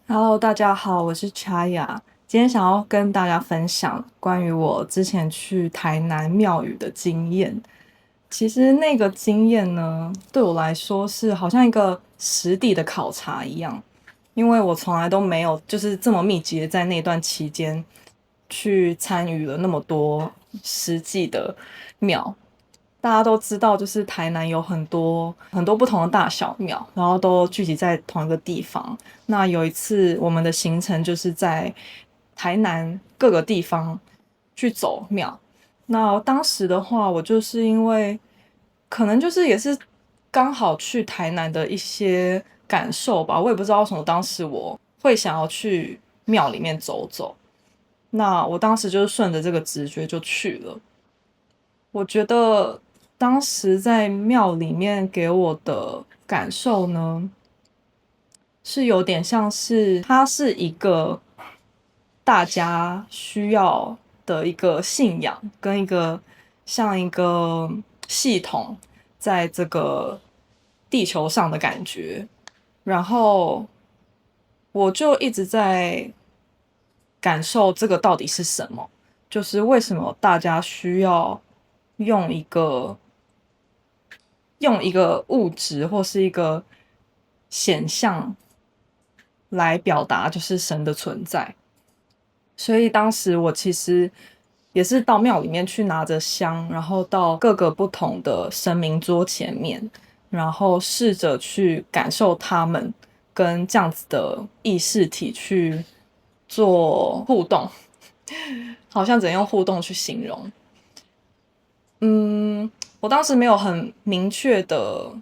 Hello，大家好，我是 Chaya。今天想要跟大家分享关于我之前去台南庙宇的经验。其实那个经验呢，对我来说是好像一个实地的考察一样，因为我从来都没有就是这么密集的在那段期间去参与了那么多实际的庙。大家都知道，就是台南有很多很多不同的大小庙，然后都聚集在同一个地方。那有一次，我们的行程就是在台南各个地方去走庙。那当时的话，我就是因为可能就是也是刚好去台南的一些感受吧，我也不知道为什么当时我会想要去庙里面走走。那我当时就是顺着这个直觉就去了。我觉得当时在庙里面给我的感受呢，是有点像是它是一个大家需要的一个信仰，跟像一个系统，在这个地球上的感觉。然后我就一直在感受这个到底是什么，就是为什么大家需要用一个用一个物质或是一个显象来表达，就是神的存在。所以当时我其实也是到庙里面去拿着香，然后到各个不同的神明桌前面，然后试着去感受他们跟这样子的意识体去做互动，好像只能用互动去形容。嗯，我当时没有很明确的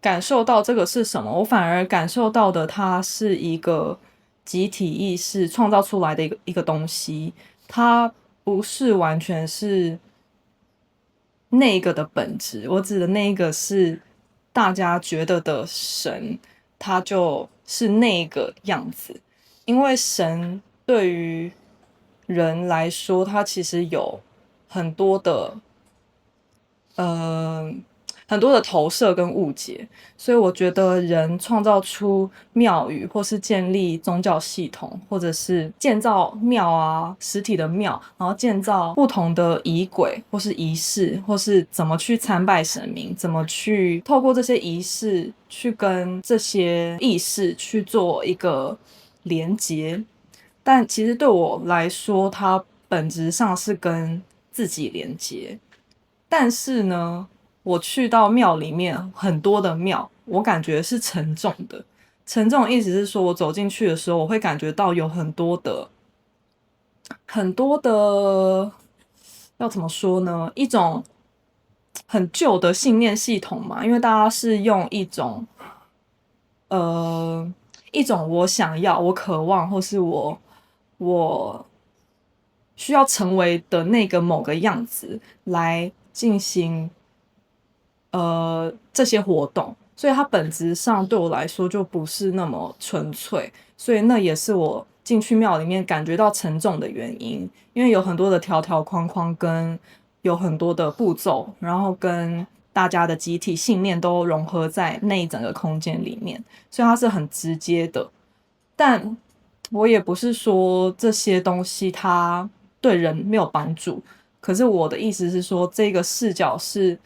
感受到这个是什么，我反而感受到的它是一个集体意识创造出来的一个东西，它不是完全是那个的本质。我指的那个是大家觉得的神，它就是那个样子。因为神对于人来说，它其实有很多的呃很多的投射跟误解，所以我觉得人创造出庙宇，或是建立宗教系统，或者是建造庙啊实体的庙，然后建造不同的仪轨或是仪式，或是怎么去参拜神明，怎么去透过这些仪式去跟这些意识去做一个连接。但其实对我来说，它本质上是跟自己连接。但是呢，我去到庙里面，很多的庙，我感觉是沉重的。沉重的意思是说，我走进去的时候，我会感觉到有很多的，要怎么说呢？一种很旧的信念系统嘛，因为大家是用呃一种我想要、我渴望，或是我需要成为的那个某个样子来进行这些活动，所以它本质上对我来说就不是那么纯粹，所以那也是我进去庙里面感觉到沉重的原因，因为有很多的条条框框跟有很多的步骤，然后跟大家的集体信念都融合在那一整个空间里面，所以它是很直接的。但我也不是说这些东西它对人没有帮助，可是我的意思是说，这个视角是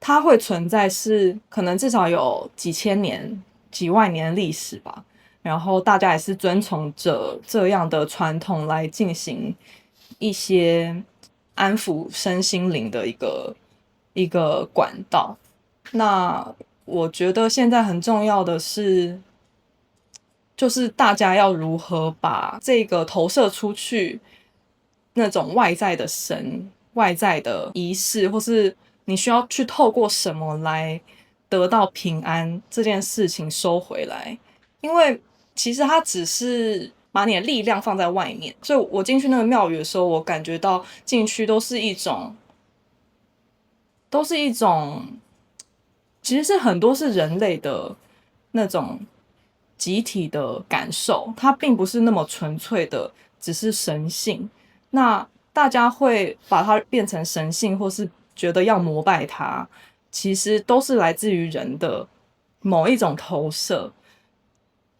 它会存在，是可能至少有几千年、几万年的历史吧。然后大家也是遵从着这样的传统来进行一些安抚身心灵的一个管道。那我觉得现在很重要的是，就是大家要如何把这个投射出去，那种外在的神、外在的仪式，或是你需要去透过什么来得到平安这件事情收回来，因为其实它只是把你的力量放在外面，所以我进去那个庙宇的时候，我感觉到进去都是一种，其实是很多是人类的那种集体的感受，它并不是那么纯粹的，只是神性。那大家会把它变成神性，或是觉得要膜拜它，其实都是来自于人的某一种投射。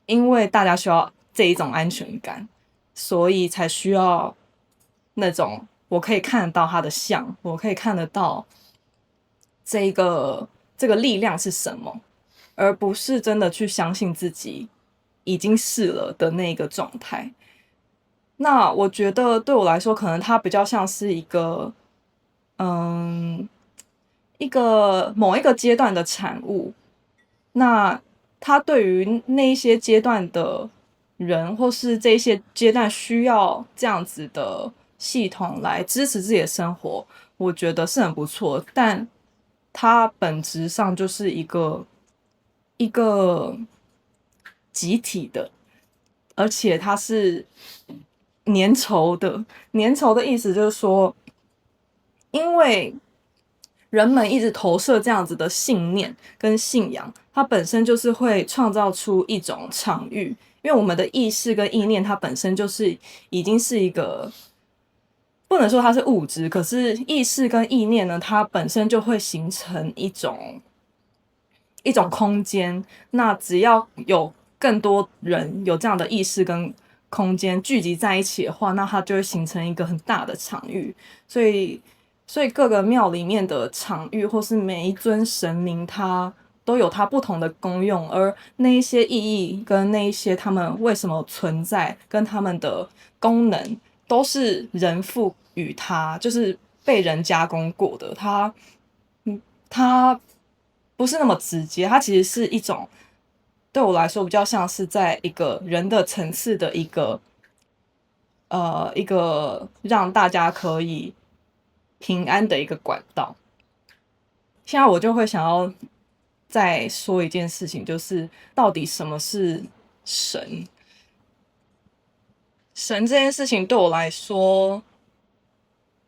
因为大家需要这一种安全感，所以才需要那种我可以看得到他的像，我可以看得到这个力量是什么，而不是真的去相信自己已经是了的那个状态。那我觉得对我来说，可能它比较像是嗯，某一个阶段的产物。那它对于那一些阶段的人，或是这一些阶段需要这样子的系统来支持自己的生活，我觉得是很不错。但它本质上就是一个集体的，而且它是粘稠的。粘稠的意思就是说，因为人们一直投射这样子的信念跟信仰，它本身就是会创造出一种场域。因为我们的意识跟意念，它本身就是已经是一个，不能说它是物质，可是意识跟意念呢，它本身就会形成一种空间。那只要有更多人有这样的意识跟空间聚集在一起的话，那它就会形成一个很大的场域。所以，所以各个庙里面的场域，或是每一尊神明，它都有它不同的功用，而那一些意义跟那一些他们为什么存在，跟他们的功能，都是人赋予它，就是被人加工过的。它不是那么直接，它其实是一种对我来说比较像是在一个人的层次的一个让大家可以平安的一个管道。现在我就会想要再说一件事情，就是到底什么是神？神这件事情对我来说，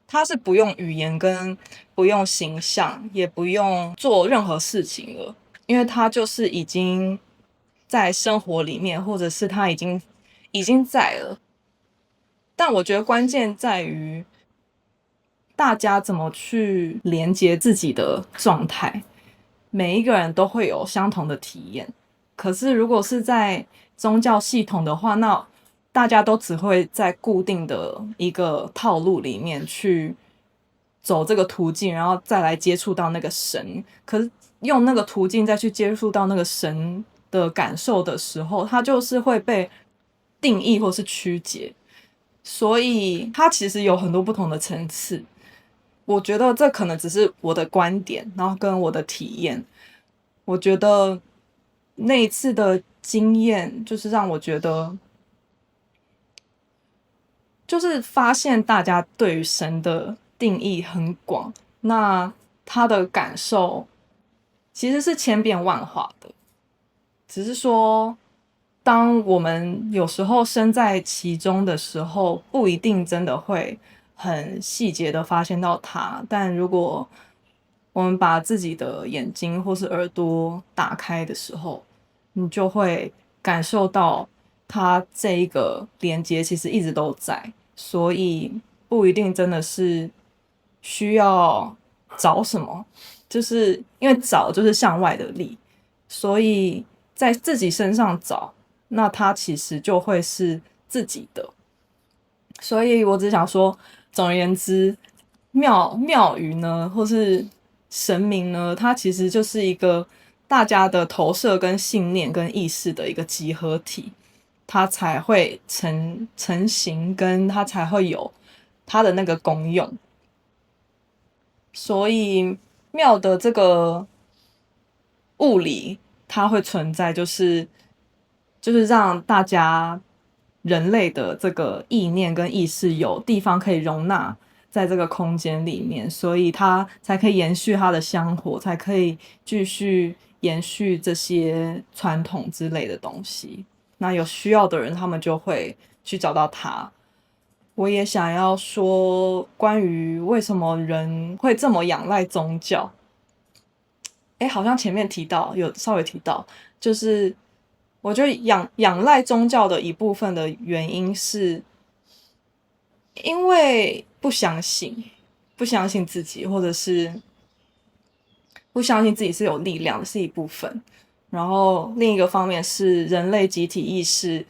它是不用语言跟不用形象，也不用做任何事情了，因为它就是已经在生活里面，或者是它已经在了。但我觉得关键在于大家怎么去连接自己的状态。每一个人都会有相同的体验，可是如果是在宗教系统的话，那大家都只会在固定的一个套路里面去走这个途径，然后再来接触到那个神。可是用那个途径再去接触到那个神的感受的时候，它就是会被定义或是曲解。所以它其实有很多不同的层次。我觉得这可能只是我的观点，然后跟我的体验。我觉得那一次的经验，就是让我觉得，就是发现大家对于神的定义很广，那他的感受其实是千变万化的。只是说，当我们有时候身在其中的时候，不一定真的会很细节的发现到它。但如果我们把自己的眼睛或是耳朵打开的时候，你就会感受到它这一个连接其实一直都在，所以不一定真的是需要找什么，就是因为找就是向外的力，所以在自己身上找，那它其实就会是自己的。所以我只想说，总而言之，庙宇呢，或是神明呢，它其实就是一个大家的投射、跟信念、跟意识的一个集合体，它才会成型，跟它才会有它的那个功用。所以庙的这个物理它会存在，就是让大家人类的这个意念跟意识有地方可以容纳在这个空间里面，所以它才可以延续它的香火，才可以继续延续这些传统之类的东西。那有需要的人，他们就会去找到它。我也想要说，关于为什么人会这么仰赖宗教。好像前面提到，有稍微提到，就是我觉得仰赖宗教的一部分的原因是，因为不相信自己，或者是不相信自己是有力量的，是一部分。然后另一个方面是人类集体意识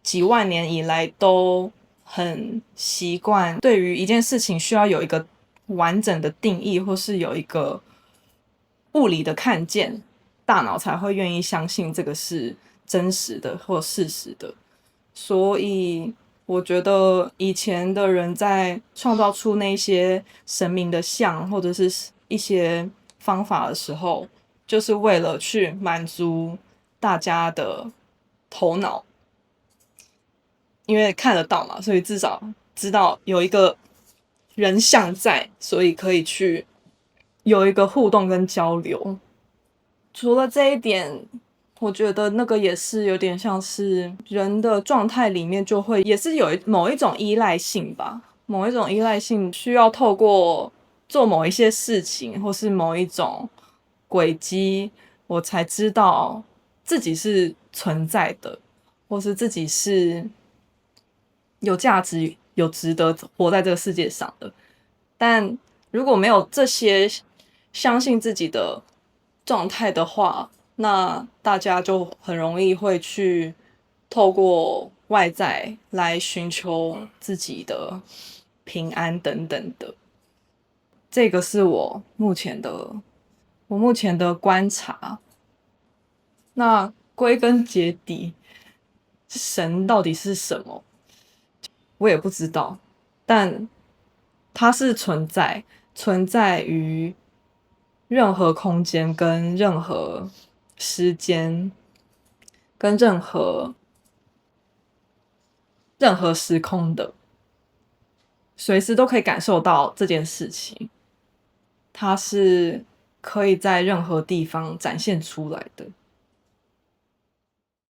几万年以来都很习惯对于一件事情需要有一个完整的定义，或是有一个物理的看见，大脑才会愿意相信这个是真实的或事实的。所以我觉得以前的人在创造出那些神明的像或者是一些方法的时候，就是为了去满足大家的头脑，因为看得到嘛，所以至少知道有一个人像在，所以可以去有一个互动跟交流。除了这一点，我觉得那个也是有点像是人的状态里面就会也是有某一种依赖性吧，某一种依赖性需要透过做某一些事情或是某一种轨迹，我才知道自己是存在的，或是自己是有价值、有值得活在这个世界上的。但如果没有这些相信自己的状态的话，那大家就很容易会去透过外在来寻求自己的平安等等的。这个是我目前的观察。那归根结底，神到底是什么？我也不知道，但它是存在于任何空间、跟任何时间、跟任何时空的，随时都可以感受到这件事情。它是可以在任何地方展现出来的。